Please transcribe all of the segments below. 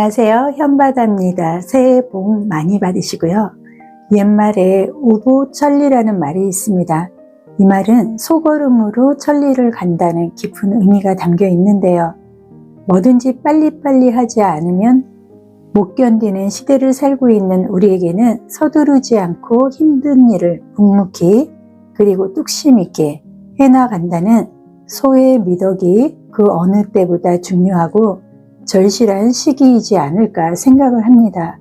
안녕하세요. 현바다입니다. 새해 복 많이 받으시고요. 옛말에 우보천리라는 말이 있습니다. 이 말은 소걸음으로 천리를 간다는 깊은 의미가 담겨 있는데요. 뭐든지 빨리빨리 하지 않으면 못 견디는 시대를 살고 있는 우리에게는 서두르지 않고 힘든 일을 묵묵히 그리고 뚝심 있게 해나간다는 소의 미덕이 그 어느 때보다 중요하고 절실한 시기이지 않을까 생각을 합니다.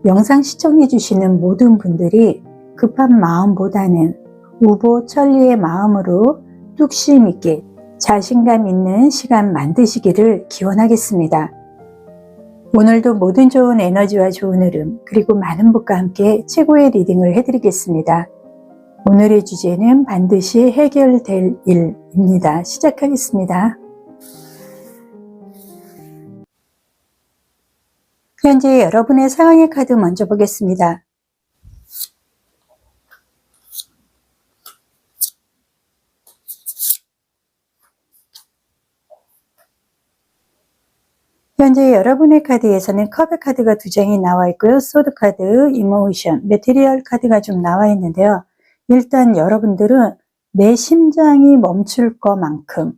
영상 시청해 주시는 모든 분들이 급한 마음보다는 우보천리의 마음으로 뚝심 있게 자신감 있는 시간 만드시기를 기원하겠습니다. 오늘도 모든 좋은 에너지와 좋은 흐름 그리고 많은 복과 함께 최고의 리딩을 해드리겠습니다. 오늘의 주제는 반드시 해결될 일입니다. 시작하겠습니다. 현재 여러분의 상황의 카드 먼저 보겠습니다. 현재 여러분의 카드에서는 컵의 카드가 2장이 나와 있고요. 소드 카드, 이모션, 매테리얼 카드가 좀 나와 있는데요. 일단 여러분들은 내 심장이 멈출 것만큼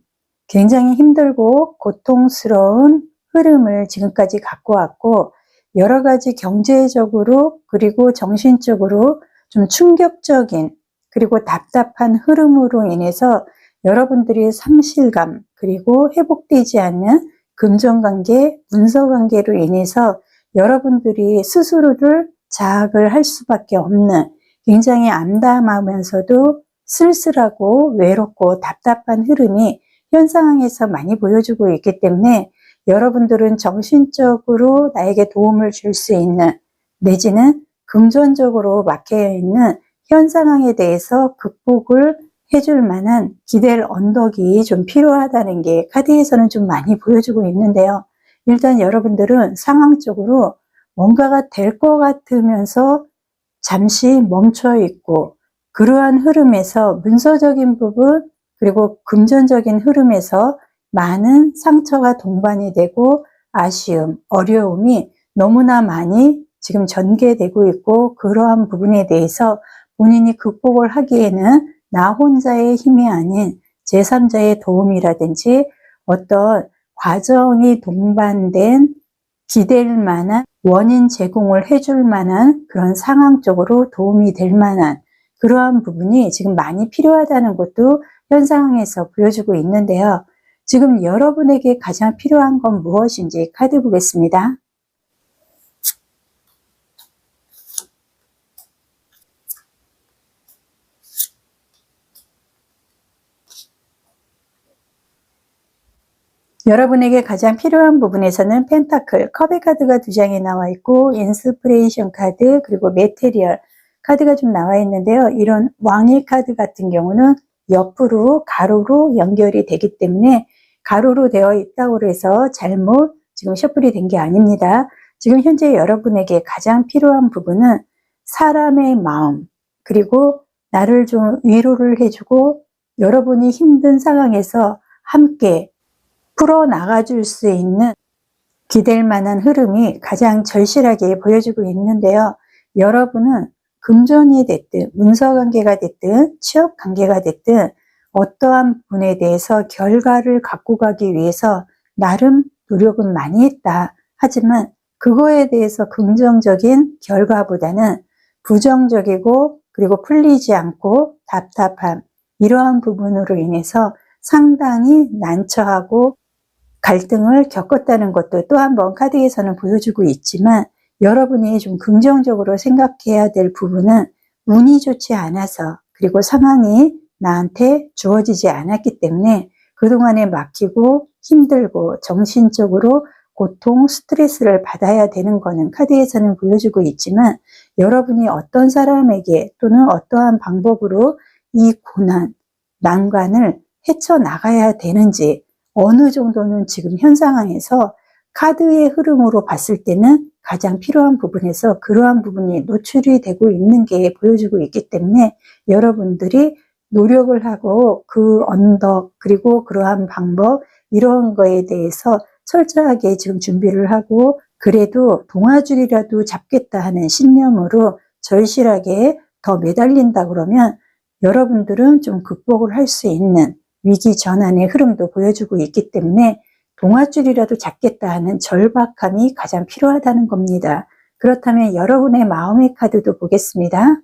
굉장히 힘들고 고통스러운 흐름을 지금까지 갖고 왔고 여러 가지 경제적으로 그리고 정신적으로 좀 충격적인 그리고 답답한 흐름으로 인해서 여러분들의 상실감 그리고 회복되지 않는 금전관계, 문서관계로 인해서 여러분들이 스스로를 자학을 할 수밖에 없는 굉장히 암담하면서도 쓸쓸하고 외롭고 답답한 흐름이 현 상황에서 많이 보여주고 있기 때문에 여러분들은 정신적으로 나에게 도움을 줄 수 있는 내지는 금전적으로 막혀 있는 현 상황에 대해서 극복을 해줄 만한 기댈 언덕이 좀 필요하다는 게 카드에서는 좀 많이 보여주고 있는데요. 일단 여러분들은 상황적으로 뭔가가 될 것 같으면서 잠시 멈춰 있고 그러한 흐름에서 문서적인 부분 그리고 금전적인 흐름에서 많은 상처가 동반이 되고 아쉬움, 어려움이 너무나 많이 지금 전개되고 있고 그러한 부분에 대해서 본인이 극복을 하기에는 나 혼자의 힘이 아닌 제3자의 도움이라든지 어떤 과정이 동반된 기댈 만한 원인 제공을 해줄 만한 그런 상황 쪽으로 도움이 될 만한 그러한 부분이 지금 많이 필요하다는 것도 현 상황에서 보여주고 있는데요. 지금 여러분에게 가장 필요한 건 무엇인지 카드 보겠습니다. 여러분에게 가장 필요한 부분에서는 펜타클, 컵의 카드가 2장이 나와 있고 인스피레이션 카드 그리고 매테리얼 카드가 좀 나와 있는데요. 이런 왕의 카드 같은 경우는 옆으로 가로로 연결이 되기 때문에 가로로 되어 있다고 해서 잘못 지금 셔플이 된 게 아닙니다. 지금 현재 여러분에게 가장 필요한 부분은 사람의 마음 그리고 나를 좀 위로를 해주고 여러분이 힘든 상황에서 함께 풀어나가 줄 수 있는 기댈 만한 흐름이 가장 절실하게 보여주고 있는데요. 여러분은 금전이 됐든 문서관계가 됐든 취업관계가 됐든 어떠한 부분에 대해서 결과를 갖고 가기 위해서 나름 노력은 많이 했다. 하지만 그거에 대해서 긍정적인 결과보다는 부정적이고 그리고 풀리지 않고 답답함 이러한 부분으로 인해서 상당히 난처하고 갈등을 겪었다는 것도 또 한 번 카드에서는 보여주고 있지만 여러분이 좀 긍정적으로 생각해야 될 부분은 운이 좋지 않아서 그리고 상황이 나한테 주어지지 않았기 때문에 그동안에 막히고 힘들고 정신적으로 고통, 스트레스를 받아야 되는 거는 카드에서는 보여주고 있지만 여러분이 어떤 사람에게 또는 어떠한 방법으로 이 고난, 난관을 헤쳐나가야 되는지 어느 정도는 지금 현 상황에서 카드의 흐름으로 봤을 때는 가장 필요한 부분에서 그러한 부분이 노출이 되고 있는 게 보여주고 있기 때문에 여러분들이 노력을 하고 그 언덕 그리고 그러한 방법 이런 거에 대해서 철저하게 지금 준비를 하고 그래도 동아줄이라도 잡겠다 하는 신념으로 절실하게 더 매달린다 그러면 여러분들은 좀 극복을 할 수 있는 위기 전환의 흐름도 보여주고 있기 때문에 동아줄이라도 잡겠다 하는 절박함이 가장 필요하다는 겁니다. 그렇다면 여러분의 마음의 카드도 보겠습니다.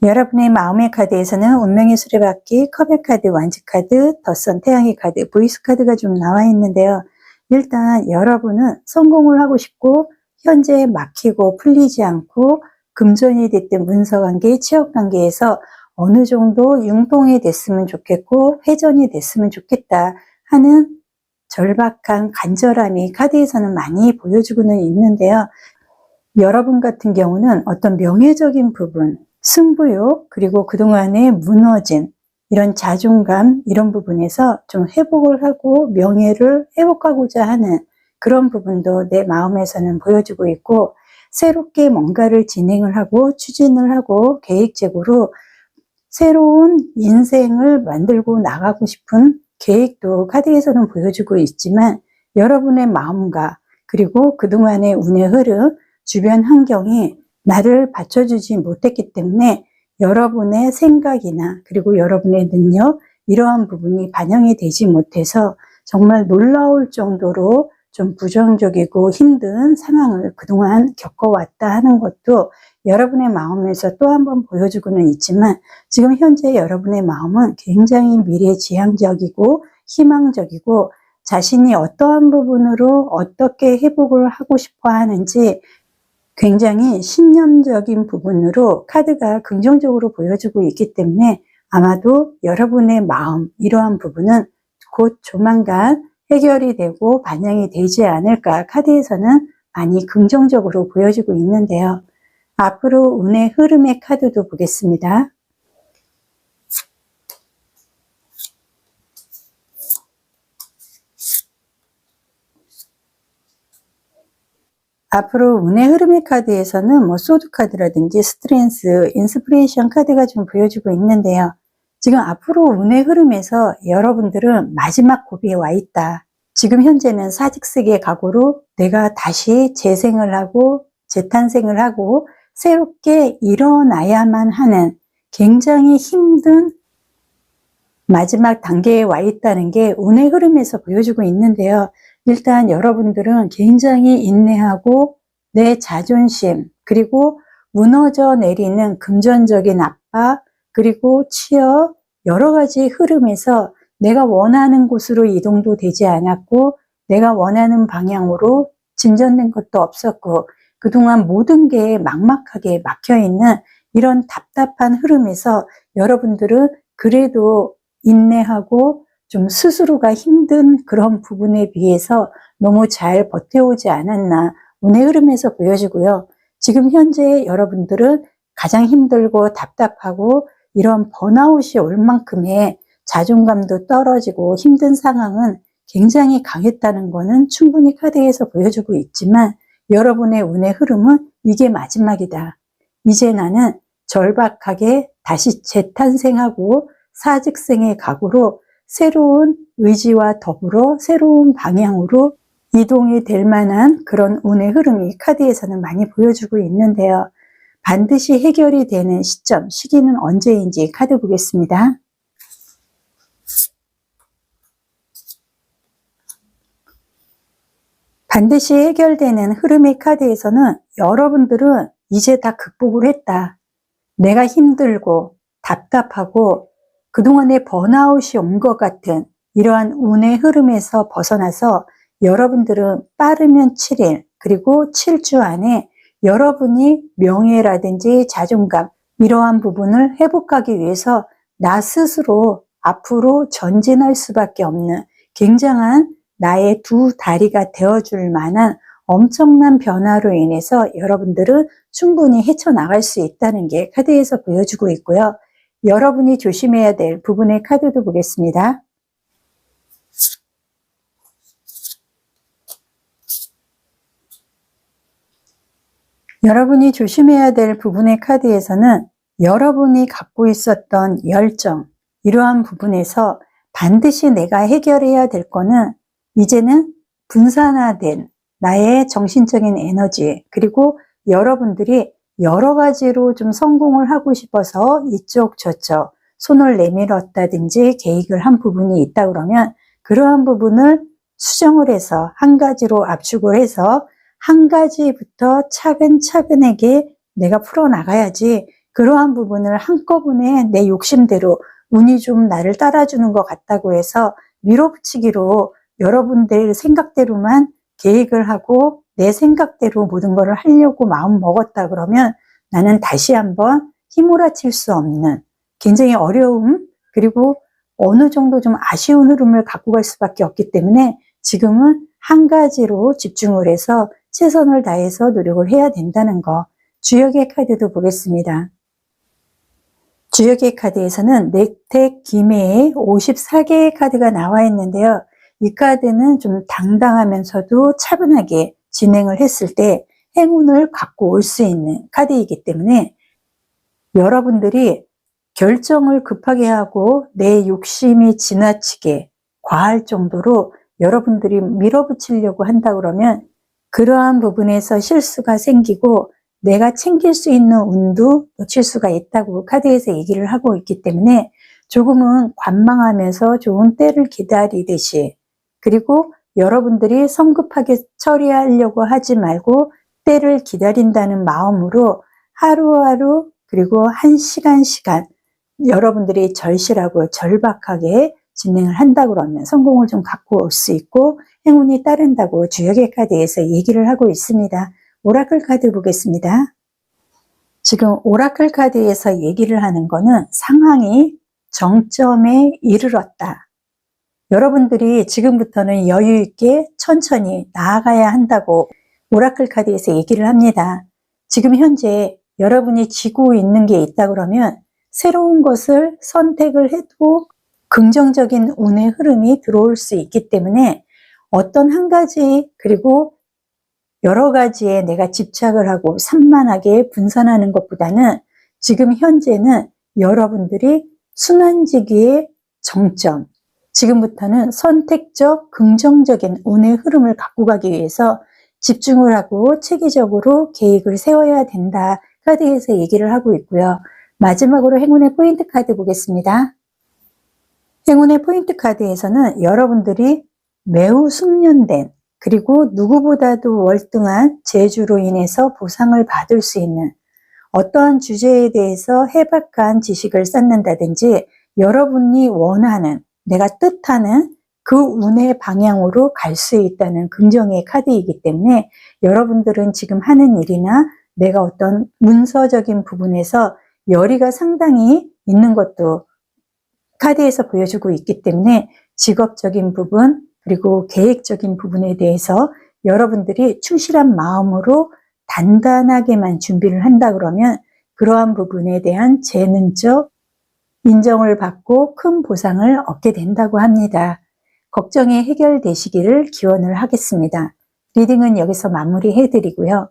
여러분의 마음의 카드에서는 운명의 수레바퀴, 컵의 카드, 완지 카드, 덧선 태양의 카드, 보이스 카드가 좀 나와 있는데요. 일단 여러분은 성공을 하고 싶고 현재 막히고 풀리지 않고 금전이 됐든 문서관계, 취업관계에서 어느 정도 융통이 됐으면 좋겠고 회전이 됐으면 좋겠다 하는 절박한 간절함이 카드에서는 많이 보여주고는 있는데요. 여러분 같은 경우는 어떤 명예적인 부분, 승부욕, 그리고 그동안에 무너진 이런 자존감, 이런 부분에서 좀 회복을 하고 명예를 회복하고자 하는 그런 부분도 내 마음에서는 보여주고 있고, 새롭게 뭔가를 진행을 하고 추진을 하고 계획적으로 새로운 인생을 만들고 나가고 싶은 계획도 카드에서는 보여주고 있지만, 여러분의 마음과 그리고 그동안의 운의 흐름, 주변 환경이 나를 받쳐주지 못했기 때문에 여러분의 생각이나 그리고 여러분의 능력, 이러한 부분이 반영이 되지 못해서 정말 놀라울 정도로 좀 부정적이고 힘든 상황을 그동안 겪어왔다 하는 것도 여러분의 마음에서 또 한 번 보여주고는 있지만, 지금 현재 여러분의 마음은 굉장히 미래지향적이고 희망적이고 자신이 어떠한 부분으로 어떻게 회복을 하고 싶어 하는지 굉장히 신념적인 부분으로 카드가 긍정적으로 보여주고 있기 때문에 아마도 여러분의 마음, 이러한 부분은 곧 조만간 해결이 되고 반영이 되지 않을까 카드에서는 많이 긍정적으로 보여주고 있는데요. 앞으로 운의 흐름의 카드도 보겠습니다. 앞으로 운의 흐름의 카드에서는 소드 카드라든지 스트렝스, 인스피레이션 카드가 좀 보여주고 있는데요. 지금 앞으로 운의 흐름에서 여러분들은 마지막 고비에 와 있다. 지금 현재는 사직색의 각오로 내가 다시 재생을 하고 재탄생을 하고 새롭게 일어나야만 하는 굉장히 힘든 마지막 단계에 와 있다는 게 운의 흐름에서 보여주고 있는데요. 일단 여러분들은 굉장히 인내하고 내 자존심, 그리고 무너져 내리는 금전적인 압박, 그리고 취업, 여러 가지 흐름에서 내가 원하는 곳으로 이동도 되지 않았고 내가 원하는 방향으로 진전된 것도 없었고 그동안 모든 게 막막하게 막혀있는 이런 답답한 흐름에서 여러분들은 그래도 인내하고 좀 스스로가 힘든 그런 부분에 비해서 너무 잘 버텨오지 않았나 운의 흐름에서 보여지고요. 지금 현재 여러분들은 가장 힘들고 답답하고 이런 번아웃이 올 만큼의 자존감도 떨어지고 힘든 상황은 굉장히 강했다는 것은 충분히 카드에서 보여주고 있지만, 여러분의 운의 흐름은 이게 마지막이다. 이제 나는 절박하게 다시 재탄생하고 사직생의 각오로 새로운 의지와 더불어 새로운 방향으로 이동이 될 만한 그런 운의 흐름이 카드에서는 많이 보여주고 있는데요. 반드시 해결이 되는 시점, 시기는 언제인지 카드 보겠습니다. 반드시 해결되는 흐름의 카드에서는 여러분들은 이제 다 극복을 했다. 내가 힘들고 답답하고 그동안에 번아웃이 온 것 같은 이러한 운의 흐름에서 벗어나서 여러분들은 빠르면 7일, 그리고 7주 안에 여러분이 명예라든지 자존감, 이러한 부분을 회복하기 위해서 나 스스로 앞으로 전진할 수밖에 없는 굉장한 나의 두 다리가 되어줄 만한 엄청난 변화로 인해서 여러분들은 충분히 헤쳐나갈 수 있다는 게 카드에서 보여주고 있고요. 여러분이 조심해야 될 부분의 카드도 보겠습니다. 여러분이 조심해야 될 부분의 카드에서는 여러분이 갖고 있었던 열정, 이러한 부분에서 반드시 내가 해결해야 될 거는 이제는 분산화된 나의 정신적인 에너지, 그리고 여러분들이 여러 가지로 좀 성공을 하고 싶어서 이쪽 저쪽 손을 내밀었다든지 계획을 한 부분이 있다 그러면 그러한 부분을 수정을 해서 한 가지로 압축을 해서 한 가지부터 차근차근하게 내가 풀어나가야지, 그러한 부분을 한꺼번에 내 욕심대로 운이 좀 나를 따라주는 것 같다고 해서 밀어붙이기로 여러분들 생각대로만 계획을 하고 내 생각대로 모든 것을 하려고 마음 먹었다 그러면 나는 다시 한번 휘몰아칠 수 없는 굉장히 어려움, 그리고 어느 정도 좀 아쉬운 흐름을 갖고 갈 수밖에 없기 때문에 지금은 한 가지로 집중을 해서 최선을 다해서 노력을 해야 된다는 거. 주역의 카드도 보겠습니다. 주역의 카드에서는 넥택 기매의 54개의 카드가 나와 있는데요. 이 카드는 좀 당당하면서도 차분하게 진행을 했을 때 행운을 갖고 올 수 있는 카드이기 때문에 여러분들이 결정을 급하게 하고 내 욕심이 지나치게 과할 정도로 여러분들이 밀어붙이려고 한다 그러면 그러한 부분에서 실수가 생기고 내가 챙길 수 있는 운도 놓칠 수가 있다고 카드에서 얘기를 하고 있기 때문에 조금은 관망하면서 좋은 때를 기다리듯이, 그리고 여러분들이 성급하게 처리하려고 하지 말고 때를 기다린다는 마음으로 하루하루, 그리고 한 시간 여러분들이 절실하고 절박하게 진행을 한다 그러면 성공을 좀 갖고 올 수 있고 행운이 따른다고 주역의 카드에서 얘기를 하고 있습니다. 오라클 카드 보겠습니다. 지금 오라클 카드에서 얘기를 하는 거는 상황이 정점에 이르렀다. 여러분들이 지금부터는 여유 있게 천천히 나아가야 한다고 오라클 카드에서 얘기를 합니다. 지금 현재 여러분이 쥐고 있는 게 있다 그러면 새로운 것을 선택을 해도 긍정적인 운의 흐름이 들어올 수 있기 때문에 어떤 한 가지, 그리고 여러 가지에 내가 집착을 하고 산만하게 분산하는 것보다는 지금 현재는 여러분들이 순환지기의 정점, 지금부터는 선택적 긍정적인 운의 흐름을 갖고 가기 위해서 집중을 하고 체계적으로 계획을 세워야 된다, 카드에서 얘기를 하고 있고요. 마지막으로 행운의 포인트 카드 보겠습니다. 행운의 포인트 카드에서는 여러분들이 매우 숙련된, 그리고 누구보다도 월등한 재주로 인해서 보상을 받을 수 있는 어떠한 주제에 대해서 해박한 지식을 쌓는다든지 여러분이 원하는, 내가 뜻하는 그 운의 방향으로 갈 수 있다는 긍정의 카드이기 때문에 여러분들은 지금 하는 일이나 내가 어떤 문서적인 부분에서 열의가 상당히 있는 것도 카드에서 보여주고 있기 때문에 직업적인 부분, 그리고 계획적인 부분에 대해서 여러분들이 충실한 마음으로 단단하게만 준비를 한다 그러면 그러한 부분에 대한 재능적 인정을 받고 큰 보상을 얻게 된다고 합니다. 걱정이 해결되시기를 기원을 하겠습니다. 리딩은 여기서 마무리해 드리고요.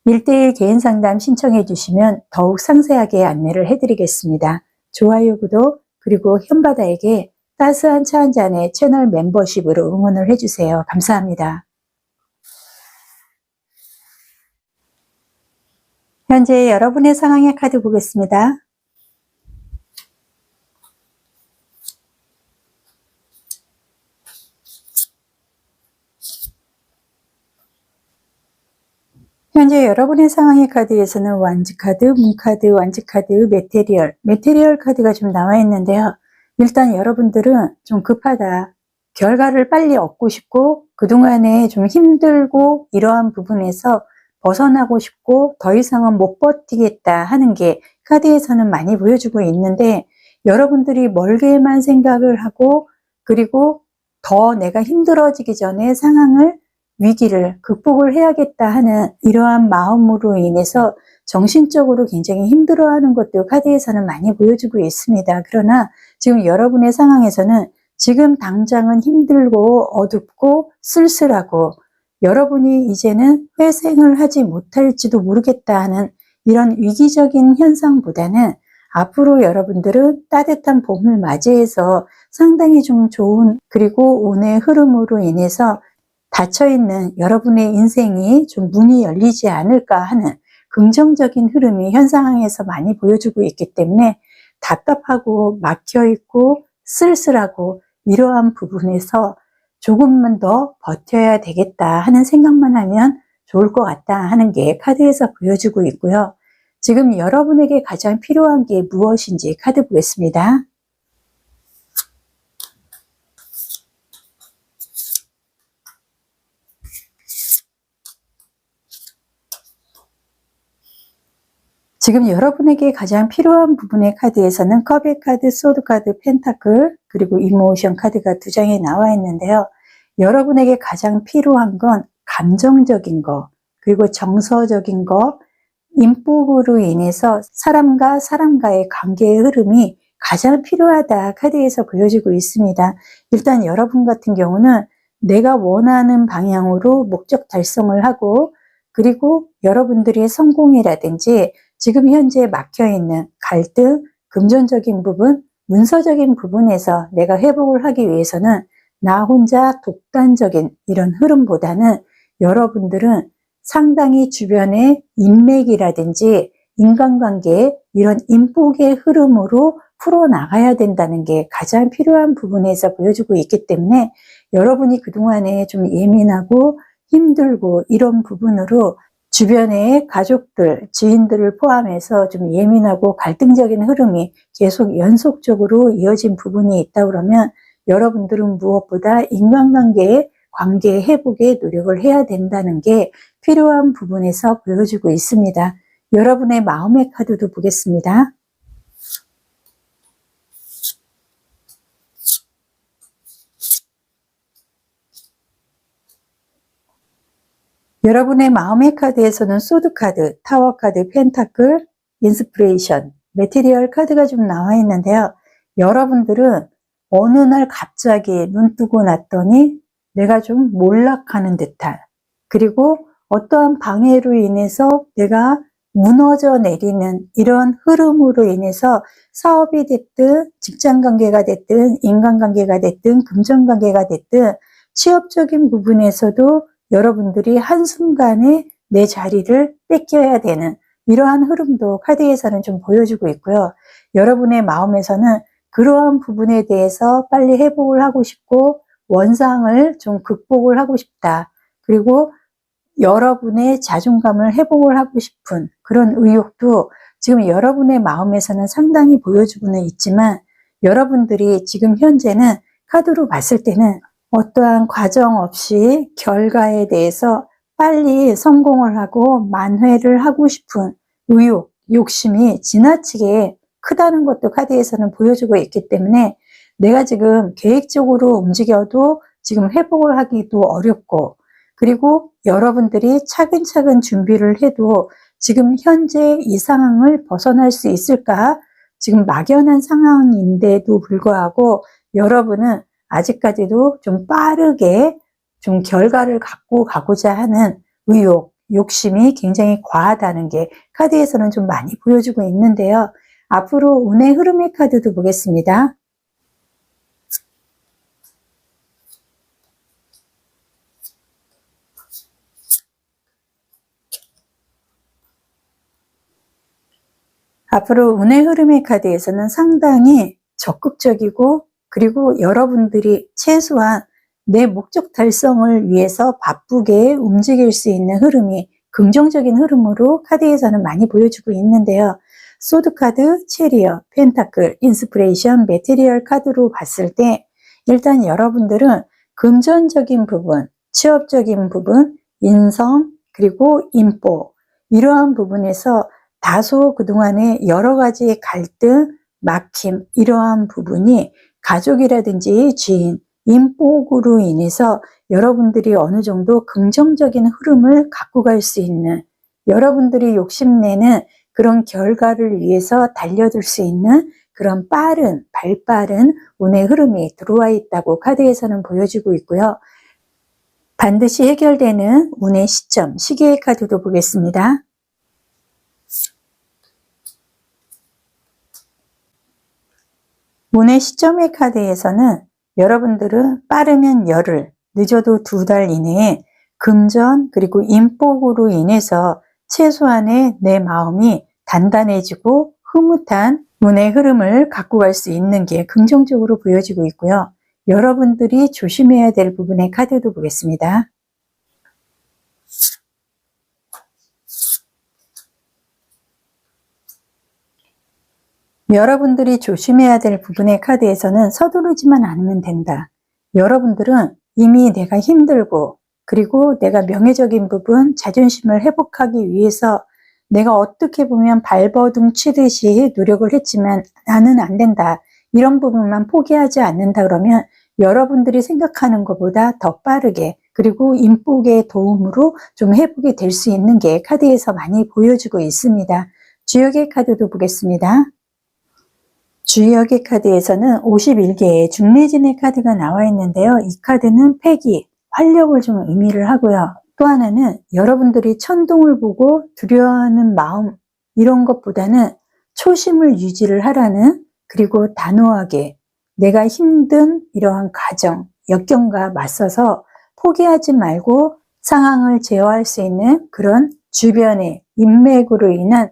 1:1 개인 상담 신청해 주시면 더욱 상세하게 안내를 해 드리겠습니다. 좋아요, 구독, 그리고 현바다에게 따스한 차 한 잔의 채널 멤버십으로 응원을 해주세요. 감사합니다. 현재 여러분의 상황의 카드 보겠습니다. 현재 여러분의 상황의 카드에서는 완즈 카드, 문 카드, 완즈 카드, 메테리얼 카드가 좀 나와 있는데요. 일단 여러분들은 좀 급하다, 결과를 빨리 얻고 싶고 그동안에 좀 힘들고 이러한 부분에서 벗어나고 싶고 더 이상은 못 버티겠다 하는 게 카드에서는 많이 보여주고 있는데 여러분들이 멀게만 생각을 하고 그리고 더 내가 힘들어지기 전에 상황을, 위기를 극복을 해야겠다 하는 이러한 마음으로 인해서 정신적으로 굉장히 힘들어하는 것도 카드에서는 많이 보여주고 있습니다. 그러나 지금 여러분의 상황에서는 지금 당장은 힘들고 어둡고 쓸쓸하고 여러분이 이제는 회생을 하지 못할지도 모르겠다 하는 이런 위기적인 현상보다는 앞으로 여러분들은 따뜻한 봄을 맞이해서 상당히 좀 좋은, 그리고 운의 흐름으로 인해서 닫혀있는 여러분의 인생이 좀 문이 열리지 않을까 하는 긍정적인 흐름이 현 상황에서 많이 보여주고 있기 때문에 답답하고 막혀있고 쓸쓸하고 이러한 부분에서 조금만 더 버텨야 되겠다 하는 생각만 하면 좋을 것 같다 하는 게 카드에서 보여주고 있고요. 지금 여러분에게 가장 필요한 게 무엇인지 카드 보겠습니다. 지금 여러분에게 가장 필요한 부분의 카드에서는 컵의 카드, 소드 카드, 펜타클, 그리고 이모션 카드가 두 장이 나와 있는데요. 여러분에게 가장 필요한 건 감정적인 거, 그리고 정서적인 거, 인복으로 인해서 사람과 사람과의 관계의 흐름이 가장 필요하다 카드에서 보여지고 있습니다. 일단 여러분 같은 경우는 내가 원하는 방향으로 목적 달성을 하고, 그리고 여러분들의 성공이라든지 지금 현재 막혀있는 갈등, 금전적인 부분, 문서적인 부분에서 내가 회복을 하기 위해서는 나 혼자 독단적인 이런 흐름보다는 여러분들은 상당히 주변의 인맥이라든지 인간관계, 이런 인복의 흐름으로 풀어나가야 된다는 게 가장 필요한 부분에서 보여주고 있기 때문에 여러분이 그동안에 좀 예민하고 힘들고 이런 부분으로 주변의 가족들, 지인들을 포함해서 좀 예민하고 갈등적인 흐름이 계속 연속적으로 이어진 부분이 있다 그러면 여러분들은 무엇보다 인간관계의 관계 회복에 노력을 해야 된다는 게 필요한 부분에서 보여주고 있습니다. 여러분의 마음의 카드도 보겠습니다. 여러분의 마음의 카드에서는 소드 카드, 타워 카드, 펜타클, 인스피레이션, 매테리얼 카드가 좀 나와 있는데요. 여러분들은 어느 날 갑자기 눈 뜨고 났더니 내가 좀 몰락하는 듯한, 그리고 어떠한 방해로 인해서 내가 무너져 내리는 이런 흐름으로 인해서 사업이 됐든 직장관계가 됐든 인간관계가 됐든 금전관계가 됐든 취업적인 부분에서도 여러분들이 한순간에 내 자리를 뺏겨야 되는 이러한 흐름도 카드에서는 좀 보여주고 있고요. 여러분의 마음에서는 그러한 부분에 대해서 빨리 회복을 하고 싶고 원상을 좀 극복을 하고 싶다. 그리고 여러분의 자존감을 회복을 하고 싶은 그런 의욕도 지금 여러분의 마음에서는 상당히 보여주고는 있지만 여러분들이 지금 현재는 카드로 봤을 때는 어떠한 과정 없이 결과에 대해서 빨리 성공을 하고 만회를 하고 싶은 의욕, 욕심이 지나치게 크다는 것도 카드에서는 보여주고 있기 때문에 내가 지금 계획적으로 움직여도 지금 회복을 하기도 어렵고, 그리고 여러분들이 차근차근 준비를 해도 지금 현재 이 상황을 벗어날 수 있을까? 지금 막연한 상황인데도 불구하고 여러분은 아직까지도 좀 빠르게 좀 결과를 갖고 가고자 하는 의욕, 욕심이 굉장히 과하다는 게 카드에서는 좀 많이 보여주고 있는데요. 앞으로 운의 흐름의 카드도 보겠습니다. 앞으로 운의 흐름의 카드에서는 상당히 적극적이고, 그리고 여러분들이 최소한 내 목적 달성을 위해서 바쁘게 움직일 수 있는 흐름이 긍정적인 흐름으로 카드에서는 많이 보여주고 있는데요. 소드 카드, 체리어, 펜타클, 인스피레이션, 매테리얼 카드로 봤을 때 일단 여러분들은 금전적인 부분, 취업적인 부분, 인성, 그리고 인복, 이러한 부분에서 다소 그동안에 여러 가지 갈등, 막힘, 이러한 부분이 가족이라든지 지인, 인복으로 인해서 여러분들이 어느 정도 긍정적인 흐름을 갖고 갈 수 있는, 여러분들이 욕심내는 그런 결과를 위해서 달려들 수 있는 그런 발빠른 운의 흐름이 들어와 있다고 카드에서는 보여주고 있고요. 반드시 해결되는 운의 시점, 시계의 카드도 보겠습니다. 운의 시점의 카드에서는 여러분들은 빠르면 열흘, 늦어도 2달 이내에 금전 그리고 인복으로 인해서 최소한의 내 마음이 단단해지고 흐뭇한 운의 흐름을 갖고 갈 수 있는 게 긍정적으로 보여지고 있고요. 여러분들이 조심해야 될 부분의 카드도 보겠습니다. 여러분들이 조심해야 될 부분의 카드에서는 서두르지만 않으면 된다. 여러분들은 이미 내가 힘들고 그리고 내가 명예적인 부분, 자존심을 회복하기 위해서 내가 어떻게 보면 발버둥 치듯이 노력을 했지만 나는 안 된다. 이런 부분만 포기하지 않는다 그러면 여러분들이 생각하는 것보다 더 빠르게 그리고 인복의 도움으로 좀 회복이 될 수 있는 게 카드에서 많이 보여주고 있습니다. 주역의 카드도 보겠습니다. 주역의 카드에서는 51개의 중매진의 카드가 나와 있는데요. 이 카드는 패기, 활력을 좀 의미를 하고요. 또 하나는 여러분들이 천둥을 보고 두려워하는 마음 이런 것보다는 초심을 유지를 하라는 그리고 단호하게 내가 힘든 이러한 과정, 역경과 맞서서 포기하지 말고 상황을 제어할 수 있는 그런 주변의 인맥으로 인한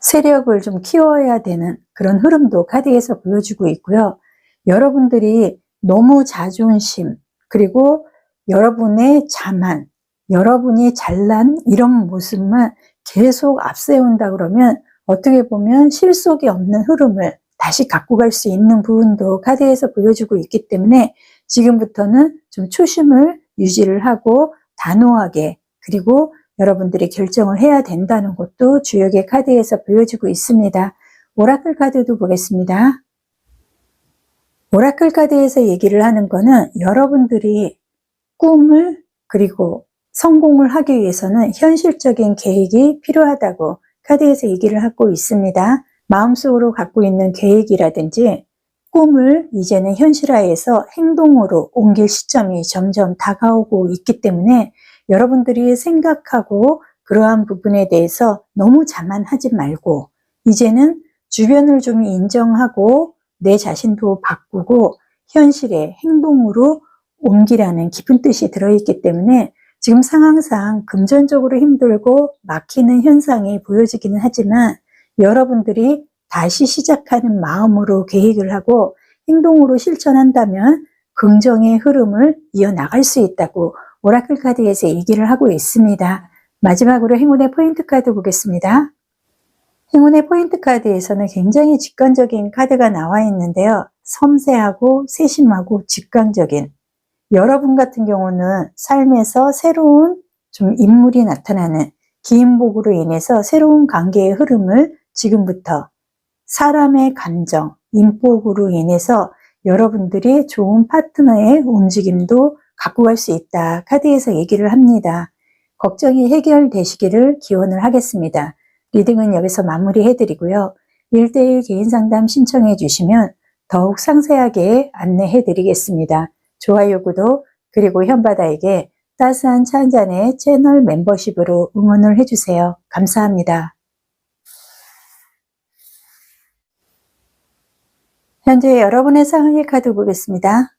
세력을 좀 키워야 되는 그런 흐름도 카드에서 보여주고 있고요. 여러분들이 너무 자존심 그리고 여러분의 자만, 여러분이 잘난 이런 모습만 계속 앞세운다 그러면 어떻게 보면 실속이 없는 흐름을 다시 갖고 갈 수 있는 부분도 카드에서 보여주고 있기 때문에 지금부터는 좀 초심을 유지를 하고 단호하게 그리고 여러분들이 결정을 해야 된다는 것도 주역의 카드에서 보여주고 있습니다. 오라클 카드도 보겠습니다. 오라클 카드에서 얘기를 하는 거는 여러분들이 꿈을 그리고 성공을 하기 위해서는 현실적인 계획이 필요하다고 카드에서 얘기를 하고 있습니다. 마음속으로 갖고 있는 계획이라든지 꿈을 이제는 현실화해서 행동으로 옮길 시점이 점점 다가오고 있기 때문에 여러분들이 생각하고 그러한 부분에 대해서 너무 자만하지 말고 이제는 주변을 좀 인정하고 내 자신도 바꾸고 현실의 행동으로 옮기라는 깊은 뜻이 들어있기 때문에 지금 상황상 금전적으로 힘들고 막히는 현상이 보여지기는 하지만 여러분들이 다시 시작하는 마음으로 계획을 하고 행동으로 실천한다면 긍정의 흐름을 이어나갈 수 있다고 오라클 카드에서 얘기를 하고 있습니다. 마지막으로 행운의 포인트 카드 보겠습니다. 행운의 포인트 카드에서는 굉장히 직관적인 카드가 나와 있는데요. 섬세하고 세심하고 직관적인 여러분 같은 경우는 삶에서 새로운 좀 인물이 나타나는 기인복으로 인해서 새로운 관계의 흐름을 지금부터 사람의 감정, 인복으로 인해서 여러분들이 좋은 파트너의 움직임도 갖고 갈 수 있다. 카드에서 얘기를 합니다. 걱정이 해결되시기를 기원을 하겠습니다. 리딩은 여기서 마무리해 드리고요. 1대1 개인 상담 신청해 주시면 더욱 상세하게 안내해 드리겠습니다. 좋아요, 구독, 그리고 현바다에게 따스한 차 한 잔의 채널 멤버십으로 응원을 해주세요. 감사합니다. 현재 여러분의 상황의 카드 보겠습니다.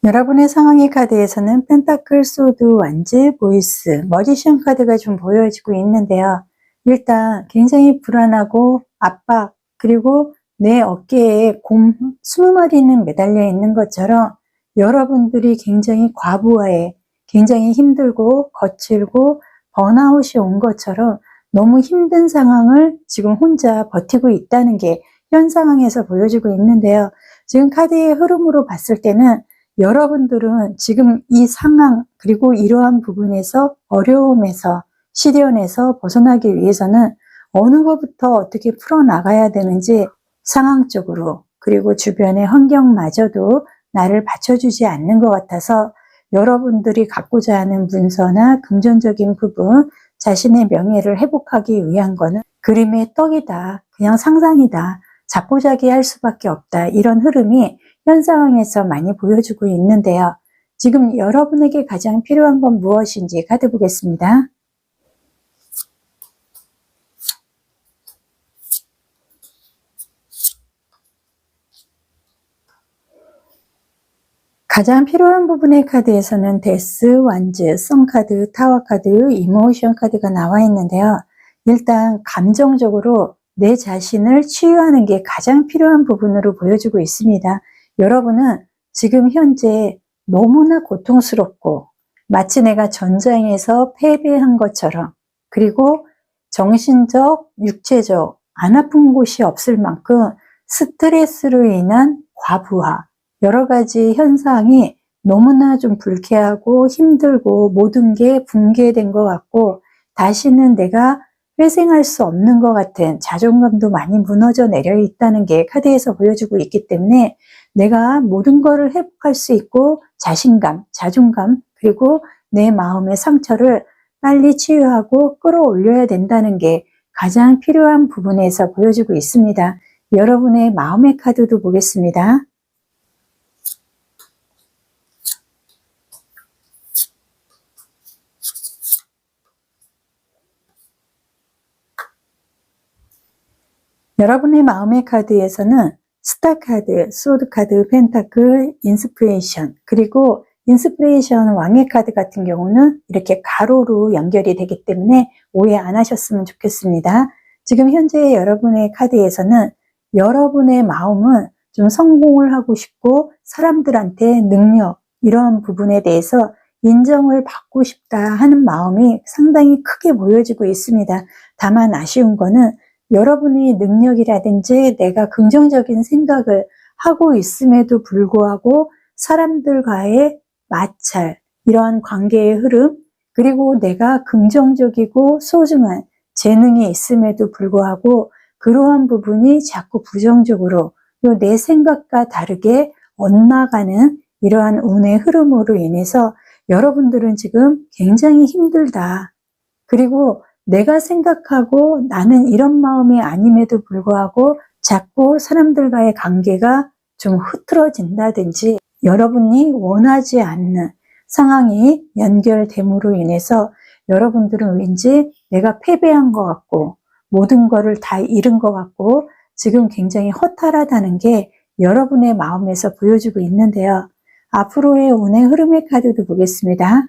여러분의 상황의 카드에서는 펜타클, 소드, 완즈, 보이스, 머지션 카드가 좀 보여지고 있는데요. 일단 굉장히 불안하고 압박 그리고 내 어깨에 곰 20마리는 매달려 있는 것처럼 여러분들이 굉장히 과부하에 굉장히 힘들고 거칠고 번아웃이 온 것처럼 너무 힘든 상황을 지금 혼자 버티고 있다는 게 현 상황에서 보여지고 있는데요. 지금 카드의 흐름으로 봤을 때는 여러분들은 지금 이 상황 그리고 이러한 부분에서 어려움에서 시련에서 벗어나기 위해서는 어느 것부터 어떻게 풀어나가야 되는지 상황적으로 그리고 주변의 환경마저도 나를 받쳐주지 않는 것 같아서 여러분들이 갖고자 하는 문서나 금전적인 부분 자신의 명예를 회복하기 위한 거는 그림의 떡이다. 그냥 상상이다. 자포자기할 수밖에 없다. 이런 흐름이 현 상황에서 많이 보여주고 있는데요. 지금 여러분에게 가장 필요한 건 무엇인지 카드 보겠습니다. 가장 필요한 부분의 카드에서는 데스, 완즈, 선 카드, 타워 카드, 이모션 카드가 나와 있는데요. 일단 감정적으로 내 자신을 치유하는 게 가장 필요한 부분으로 보여주고 있습니다. 여러분은 지금 현재 너무나 고통스럽고 마치 내가 전장에서 패배한 것처럼, 그리고 정신적, 육체적 안 아픈 곳이 없을 만큼 스트레스로 인한 과부하, 여러 가지 현상이 너무나 좀 불쾌하고 힘들고 모든 게 붕괴된 것 같고 다시는 내가 회생할 수 없는 것 같은 자존감도 많이 무너져 내려 있다는 게 카드에서 보여주고 있기 때문에 내가 모든 거를 회복할 수 있고 자신감, 자존감, 그리고 내 마음의 상처를 빨리 치유하고 끌어올려야 된다는 게 가장 필요한 부분에서 보여주고 있습니다. 여러분의 마음의 카드도 보겠습니다. 여러분의 마음의 카드에서는 스타 카드, 소드 카드, 펜타클, 인스피레이션, 그리고 인스피레이션 왕의 카드 같은 경우는 이렇게 가로로 연결이 되기 때문에 오해 안 하셨으면 좋겠습니다. 지금 현재 여러분의 카드에서는 여러분의 마음은 좀 성공을 하고 싶고 사람들한테 능력, 이러한 부분에 대해서 인정을 받고 싶다 하는 마음이 상당히 크게 보여지고 있습니다. 다만 아쉬운 거는 여러분의 능력이라든지 내가 긍정적인 생각을 하고 있음에도 불구하고 사람들과의 마찰, 이러한 관계의 흐름, 그리고 내가 긍정적이고 소중한 재능이 있음에도 불구하고 그러한 부분이 자꾸 부정적으로 내 생각과 다르게 엇나가는 이러한 운의 흐름으로 인해서 여러분들은 지금 굉장히 힘들다. 그리고 내가 생각하고 나는 이런 마음이 아님에도 불구하고 자꾸 사람들과의 관계가 좀 흐트러진다든지 여러분이 원하지 않는 상황이 연결됨으로 인해서 여러분들은 왠지 내가 패배한 것 같고 모든 거를 다 잃은 것 같고 지금 굉장히 허탈하다는 게 여러분의 마음에서 보여주고 있는데요. 앞으로의 운의 흐름의 카드도 보겠습니다.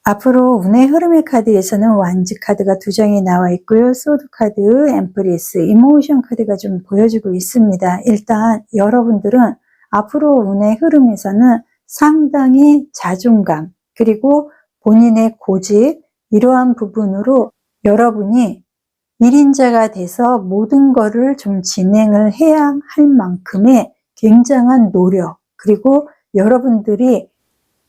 앞으로 운의 흐름의 카드에서는 완즈 카드가 2장이 나와 있고요. 소드 카드, 엠프리스, 이모션 카드가 좀 보여주고 있습니다. 일단 여러분들은 앞으로 운의 흐름에서는 상당히 자존감, 그리고 본인의 고집, 이러한 부분으로 여러분이 1인자가 돼서 모든 거를 좀 진행을 해야 할 만큼의 굉장한 노력, 그리고 여러분들이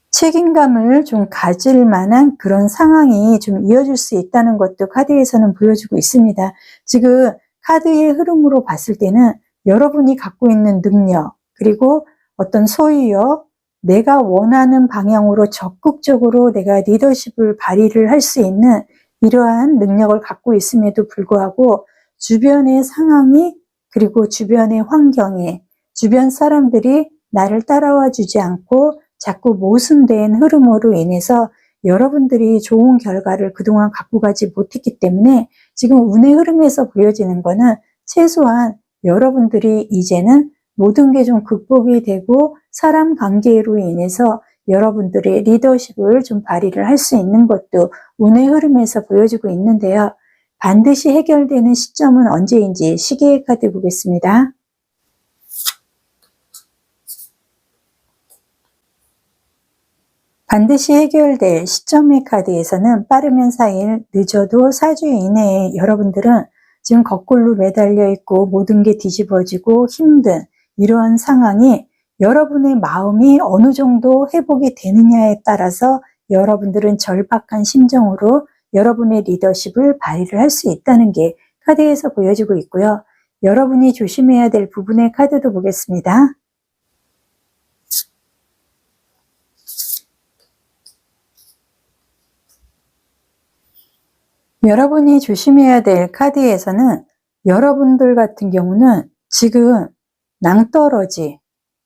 책임감을 좀 가질 만한 그런 상황이 좀 이어질 수 있다는 것도 카드에서는 보여주고 있습니다. 지금 카드의 흐름으로 봤을 때는 여러분이 갖고 있는 능력, 그리고 어떤 소유욕, 내가 원하는 방향으로 적극적으로 내가 리더십을 발휘를 할 수 있는 이러한 능력을 갖고 있음에도 불구하고 주변의 상황이, 그리고 주변의 환경에 주변 사람들이 나를 따라와 주지 않고 자꾸 모순된 흐름으로 인해서 여러분들이 좋은 결과를 그동안 갖고 가지 못했기 때문에 지금 운의 흐름에서 보여지는 거는 최소한 여러분들이 이제는 모든 게 좀 극복이 되고 사람 관계로 인해서 여러분들의 리더십을 좀 발휘를 할 수 있는 것도 운의 흐름에서 보여지고 있는데요. 반드시 해결되는 시점은 언제인지 시계의 카드 보겠습니다. 반드시 해결될 시점의 카드에서는 빠르면 4일, 늦어도 4주 이내에 여러분들은 지금 거꾸로 매달려 있고 모든 게 뒤집어지고 힘든 이러한 상황이 여러분의 마음이 어느 정도 회복이 되느냐에 따라서 여러분들은 절박한 심정으로 여러분의 리더십을 발휘를 할 수 있다는 게 카드에서 보여지고 있고요. 여러분이 조심해야 될 부분의 카드도 보겠습니다. 여러분이 조심해야 될 카드에서는 여러분들 같은 경우는 지금 낭떠러지,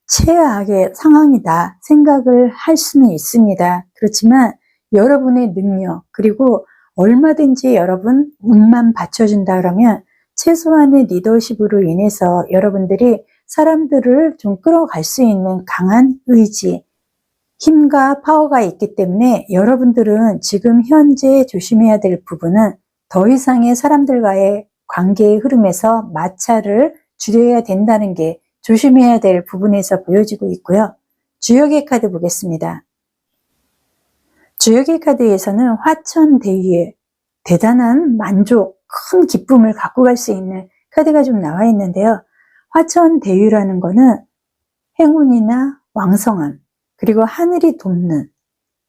최악의 상황이다 생각을 할 수는 있습니다. 그렇지만 여러분의 능력, 그리고 얼마든지 여러분 운만 받쳐준다 그러면 최소한의 리더십으로 인해서 여러분들이 사람들을 좀 끌어갈 수 있는 강한 의지, 힘과 파워가 있기 때문에 여러분들은 지금 현재 조심해야 될 부분은 더 이상의 사람들과의 관계의 흐름에서 마찰을 줄여야 된다는 게 조심해야 될 부분에서 보여지고 있고요. 주역의 카드 보겠습니다. 주역의 카드에서는 화천대유의 대단한 만족, 큰 기쁨을 갖고 갈 수 있는 카드가 좀 나와 있는데요. 화천대유라는 거는 행운이나 왕성함, 그리고 하늘이 돕는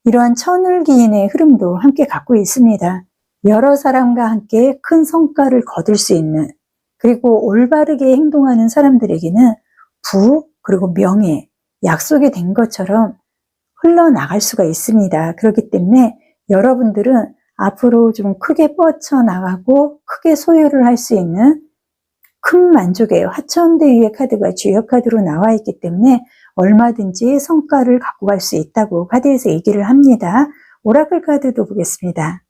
이러한 천을기인의 흐름도 함께 갖고 있습니다. 여러 사람과 함께 큰 성과를 거둘 수 있는, 그리고 올바르게 행동하는 사람들에게는 부, 그리고 명예, 약속이 된 것처럼 흘러나갈 수가 있습니다. 그렇기 때문에 여러분들은 앞으로 좀 크게 뻗쳐나가고 크게 소유를 할 수 있는 큰 만족의 화천대유의 카드가 주역 카드로 나와 있기 때문에 얼마든지 성과를 갖고 갈 수 있다고 카드에서 얘기를 합니다. 오라클 카드도 보겠습니다.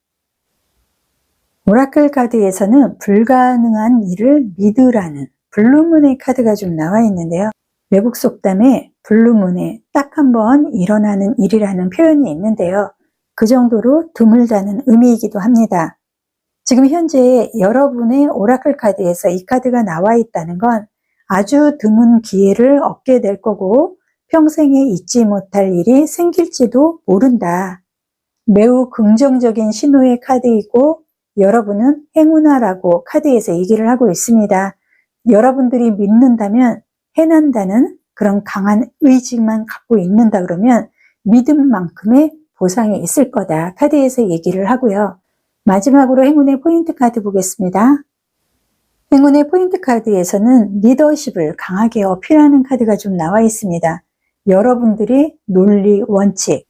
오라클 카드에서는 불가능한 일을 믿으라는 블루문의 카드가 좀 나와 있는데요. 외국 속담에 블루문에 딱 한 번 일어나는 일이라는 표현이 있는데요. 그 정도로 드물다는 의미이기도 합니다. 지금 현재 여러분의 오라클 카드에서 이 카드가 나와 있다는 건 아주 드문 기회를 얻게 될 거고 평생에 잊지 못할 일이 생길지도 모른다. 매우 긍정적인 신호의 카드이고 여러분은 행운아라고 카드에서 얘기를 하고 있습니다. 여러분들이 믿는다면 해낸다는 그런 강한 의지만 갖고 있는다 그러면 믿음만큼의 보상이 있을 거다. 카드에서 얘기를 하고요. 마지막으로 행운의 포인트 카드 보겠습니다. 행운의 포인트 카드에서는 리더십을 강하게 어필하는 카드가 좀 나와 있습니다. 여러분들이 논리, 원칙,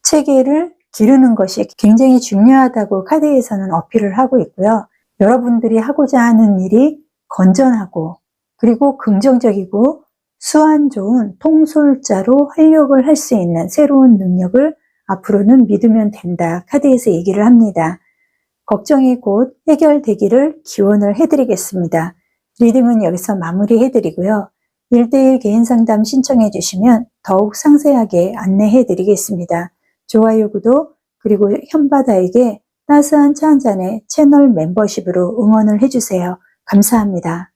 체계를 기르는 것이 굉장히 중요하다고 카드에서는 어필을 하고 있고요. 여러분들이 하고자 하는 일이 건전하고 그리고 긍정적이고 수완 좋은 통솔자로 활력을 할 수 있는 새로운 능력을 앞으로는 믿으면 된다. 카드에서 얘기를 합니다. 걱정이 곧 해결되기를 기원을 해드리겠습니다. 리딩은 여기서 마무리해드리고요. 1:1 개인 상담 신청해 주시면 더욱 상세하게 안내해 드리겠습니다. 좋아요, 구독, 그리고 현바다에게 따스한 차 한 잔의 채널 멤버십으로 응원을 해주세요. 감사합니다.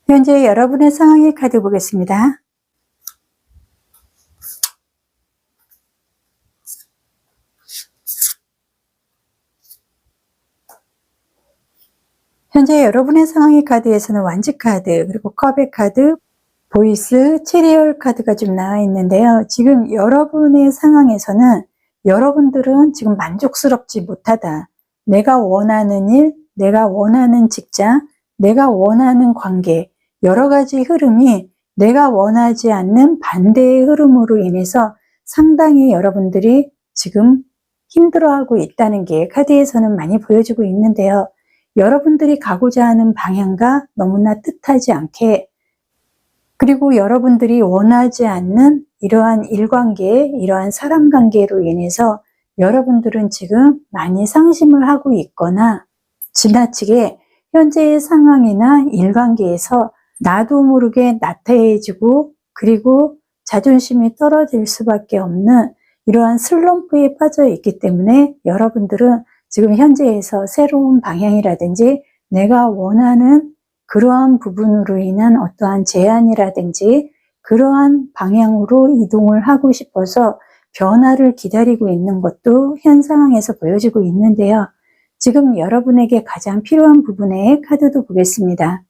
현재 여러분의 상황의 카드 보겠습니다. 현재 여러분의 상황의 카드에서는 완지 카드, 그리고 컵의 카드, 보이스, 체리얼 카드가 좀 나와 있는데요. 지금 여러분의 상황에서는 여러분들은 지금 만족스럽지 못하다. 내가 원하는 일, 내가 원하는 직장, 내가 원하는 관계, 여러 가지 흐름이 내가 원하지 않는 반대의 흐름으로 인해서 상당히 여러분들이 지금 힘들어하고 있다는 게 카드에서는 많이 보여주고 있는데요. 여러분들이 가고자 하는 방향과 너무나 뜻하지 않게, 그리고 여러분들이 원하지 않는 이러한 일관계, 이러한 사람 관계로 인해서 여러분들은 지금 많이 상심을 하고 있거나 지나치게 현재의 상황이나 일관계에서 나도 모르게 나태해지고 그리고 자존심이 떨어질 수밖에 없는 이러한 슬럼프에 빠져 있기 때문에 여러분들은 지금 현재에서 새로운 방향이라든지 내가 원하는 그러한 부분으로 인한 어떠한 제안이라든지 그러한 방향으로 이동을 하고 싶어서 변화를 기다리고 있는 것도 현 상황에서 보여지고 있는데요. 지금 여러분에게 가장 필요한 부분의 카드도 보겠습니다.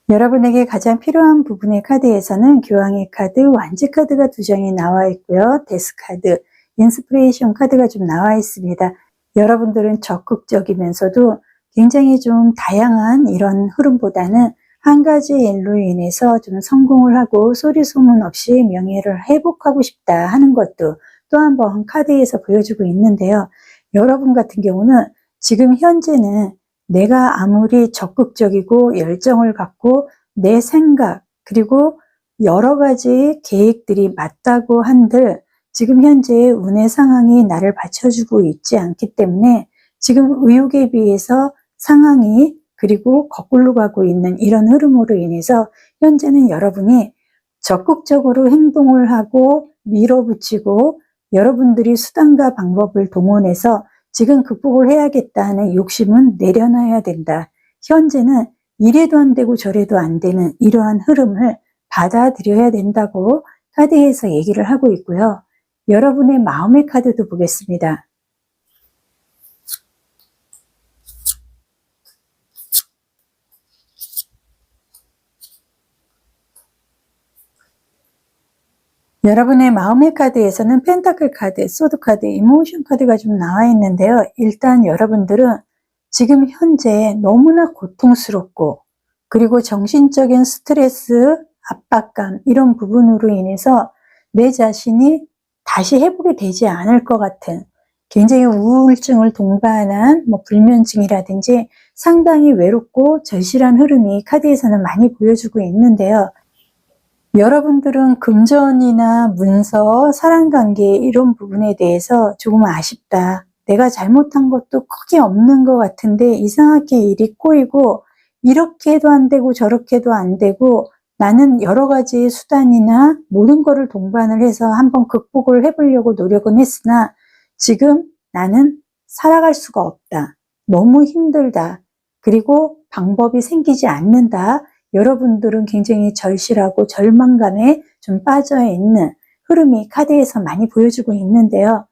여러분에게 가장 필요한 부분의 카드에서는 교황의 카드, 완지 카드가 2장이 나와 있고요. 데스 카드, 인스피레이션 카드가 좀 나와 있습니다. 여러분들은 적극적이면서도 굉장히 좀 다양한 이런 흐름보다는 한 가지 일로 인해서 좀 성공을 하고 소리 소문 없이 명예를 회복하고 싶다 하는 것도 또 한 번 카드에서 보여주고 있는데요. 여러분 같은 경우는 지금 현재는 내가 아무리 적극적이고 열정을 갖고 내 생각 그리고 여러 가지 계획들이 맞다고 한들 지금 현재 운의 상황이 나를 받쳐주고 있지 않기 때문에 지금 의욕에 비해서 상황이 그리고 거꾸로 가고 있는 이런 흐름으로 인해서 현재는 여러분이 적극적으로 행동을 하고 밀어붙이고 여러분들이 수단과 방법을 동원해서 지금 극복을 해야겠다는 욕심은 내려놔야 된다. 현재는 이래도 안 되고 저래도 안 되는 이러한 흐름을 받아들여야 된다고 카드에서 얘기를 하고 있고요. 여러분의 마음의 카드도 보겠습니다. 여러분의 마음의 카드에서는 펜타클 카드, 소드 카드, 이모션 카드가 좀 나와 있는데요. 일단 여러분들은 지금 현재 너무나 고통스럽고 그리고 정신적인 스트레스, 압박감 이런 부분으로 인해서 내 자신이 다시 회복이 되지 않을 것 같은 굉장히 우울증을 동반한 불면증이라든지 상당히 외롭고 절실한 흐름이 카드에서는 많이 보여주고 있는데요. 여러분들은 금전이나 문서, 사랑관계 이런 부분에 대해서 조금 아쉽다. 내가 잘못한 것도 크게 없는 것 같은데 이상하게 일이 꼬이고 이렇게도 안 되고 저렇게도 안 되고 나는 여러 가지 수단이나 모든 거를 동반을 해서 한번 극복을 해보려고 노력은 했으나 지금 나는 살아갈 수가 없다. 너무 힘들다. 그리고 방법이 생기지 않는다. 여러분들은 굉장히 절실하고 절망감에 좀 빠져 있는 흐름이 카드에서 많이 보여주고 있는데요.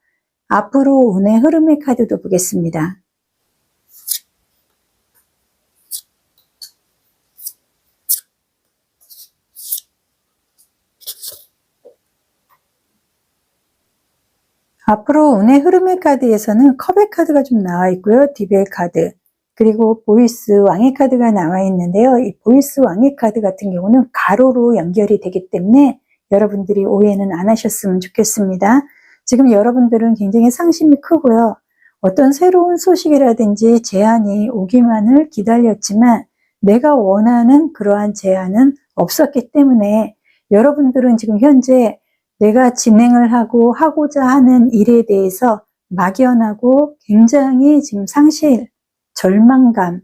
앞으로 운의 흐름의 카드도 보겠습니다. 앞으로 운의 흐름의 카드에서는 컵의 카드가 좀 나와 있고요. 디벨 카드 그리고 보이스 왕의 카드가 나와 있는데요. 이 보이스 왕의 카드 같은 경우는 가로로 연결이 되기 때문에 여러분들이 오해는 안 하셨으면 좋겠습니다. 지금 여러분들은 굉장히 상심이 크고요. 어떤 새로운 소식이라든지 제안이 오기만을 기다렸지만 내가 원하는 그러한 제안은 없었기 때문에 여러분들은 지금 현재 내가 진행을 하고자 하는 일에 대해서 막연하고 굉장히 지금 상실, 절망감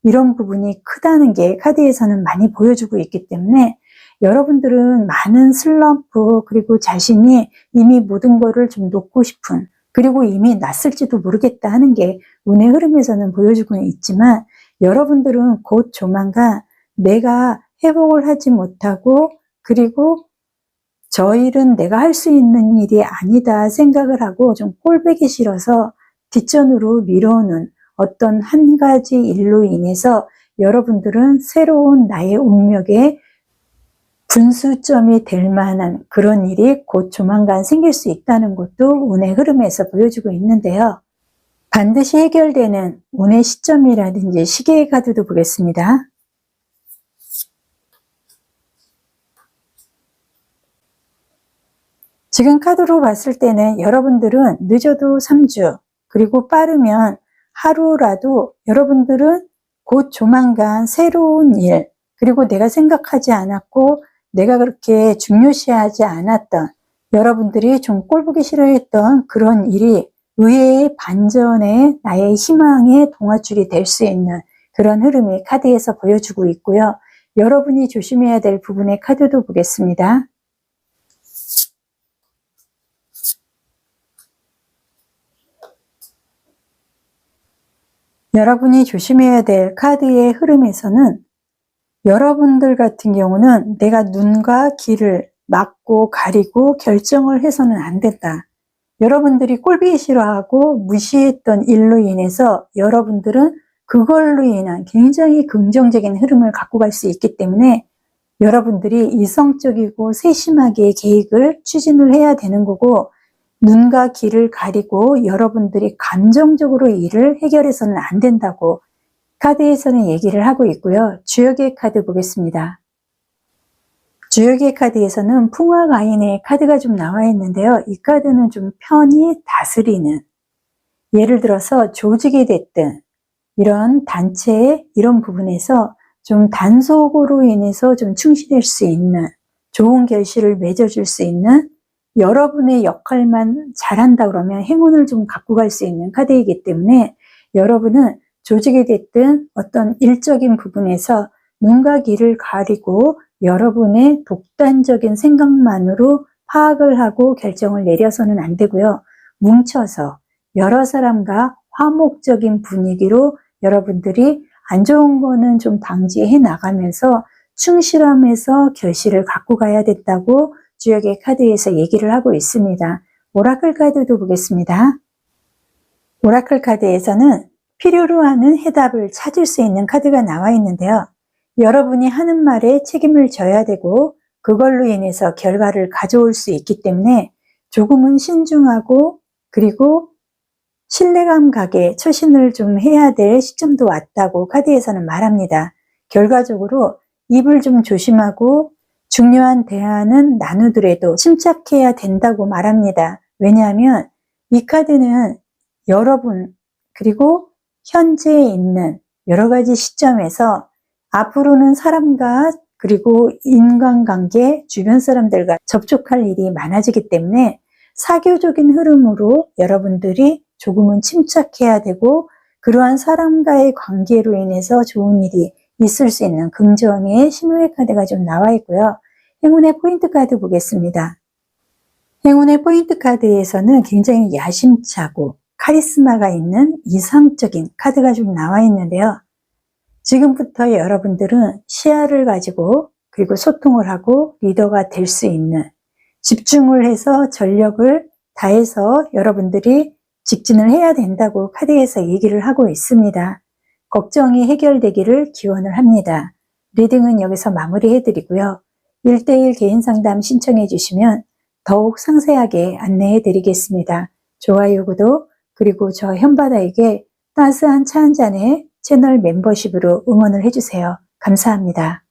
이런 부분이 크다는 게 카드에서는 많이 보여주고 있기 때문에 여러분들은 많은 슬럼프 그리고 자신이 이미 모든 거를 좀 놓고 싶은 그리고 이미 났을지도 모르겠다 하는 게 운의 흐름에서는 보여주고 있지만 여러분들은 곧 조만간 내가 회복을 하지 못하고 그리고 저 일은 내가 할 수 있는 일이 아니다 생각을 하고 좀 꼴보기 싫어서 뒷전으로 미뤄오는 어떤 한 가지 일로 인해서 여러분들은 새로운 나의 운명에 분수점이 될 만한 그런 일이 곧 조만간 생길 수 있다는 것도 운의 흐름에서 보여주고 있는데요. 반드시 해결되는 운의 시점이라든지 시계의 카드도 보겠습니다. 지금 카드로 봤을 때는 여러분들은 늦어도 3주 그리고 빠르면 하루라도 여러분들은 곧 조만간 새로운 일 그리고 내가 생각하지 않았고 내가 그렇게 중요시하지 않았던 여러분들이 좀 꼴보기 싫어했던 그런 일이 의외의 반전의 나의 희망의 동아줄이 될 수 있는 그런 흐름이 카드에서 보여주고 있고요. 여러분이 조심해야 될 부분의 카드도 보겠습니다. 여러분이 조심해야 될 카드의 흐름에서는 여러분들 같은 경우는 내가 눈과 귀를 막고 가리고 결정을 해서는 안 된다. 여러분들이 꼴보기 싫어하고 무시했던 일로 인해서 여러분들은 그걸로 인한 굉장히 긍정적인 흐름을 갖고 갈 수 있기 때문에 여러분들이 이성적이고 세심하게 계획을 추진을 해야 되는 거고 눈과 귀를 가리고 여러분들이 감정적으로 일을 해결해서는 안 된다고 카드에서는 얘기를 하고 있고요. 주역의 카드 보겠습니다. 주역의 카드에서는 풍화가인의 카드가 좀 나와 있는데요. 이 카드는 좀 편히 다스리는, 예를 들어서 조직이 됐든 이런 단체 이런 부분에서 좀 단속으로 인해서 좀 충실할 수 있는, 좋은 결실을 맺어줄 수 있는, 여러분의 역할만 잘한다 그러면 행운을 좀 갖고 갈 수 있는 카드이기 때문에 여러분은 조직이 됐든 어떤 일적인 부분에서 눈과 귀를 가리고 여러분의 독단적인 생각만으로 파악을 하고 결정을 내려서는 안 되고요. 뭉쳐서 여러 사람과 화목적인 분위기로 여러분들이 안 좋은 거는 좀 방지해 나가면서 충실함에서 결실을 갖고 가야 된다고 주역의 카드에서 얘기를 하고 있습니다. 오라클 카드도 보겠습니다. 오라클 카드에서는 필요로 하는 해답을 찾을 수 있는 카드가 나와 있는데요. 여러분이 하는 말에 책임을 져야 되고 그걸로 인해서 결과를 가져올 수 있기 때문에 조금은 신중하고 그리고 신뢰감 가게 처신을 좀 해야 될 시점도 왔다고 카드에서는 말합니다. 결과적으로 입을 좀 조심하고 중요한 대화는 나누더라도 침착해야 된다고 말합니다. 왜냐하면 이 카드는 여러분 그리고 현재에 있는 여러 가지 시점에서 앞으로는 사람과 그리고 인간관계, 주변 사람들과 접촉할 일이 많아지기 때문에 사교적인 흐름으로 여러분들이 조금은 침착해야 되고 그러한 사람과의 관계로 인해서 좋은 일이 있을 수 있는 긍정의 신호의 카드가 좀 나와 있고요. 행운의 포인트 카드 보겠습니다. 행운의 포인트 카드에서는 굉장히 야심차고 카리스마가 있는 이상적인 카드가 좀 나와 있는데요. 지금부터 여러분들은 시야를 가지고 그리고 소통을 하고 리더가 될 수 있는, 집중을 해서 전력을 다해서 여러분들이 직진을 해야 된다고 카드에서 얘기를 하고 있습니다. 걱정이 해결되기를 기원을 합니다. 리딩은 여기서 마무리해 드리고요. 1대1 개인 상담 신청해 주시면 더욱 상세하게 안내해 드리겠습니다. 좋아요, 구독, 그리고 저 현바다에게 따스한 차 한 잔에 채널 멤버십으로 응원을 해주세요. 감사합니다.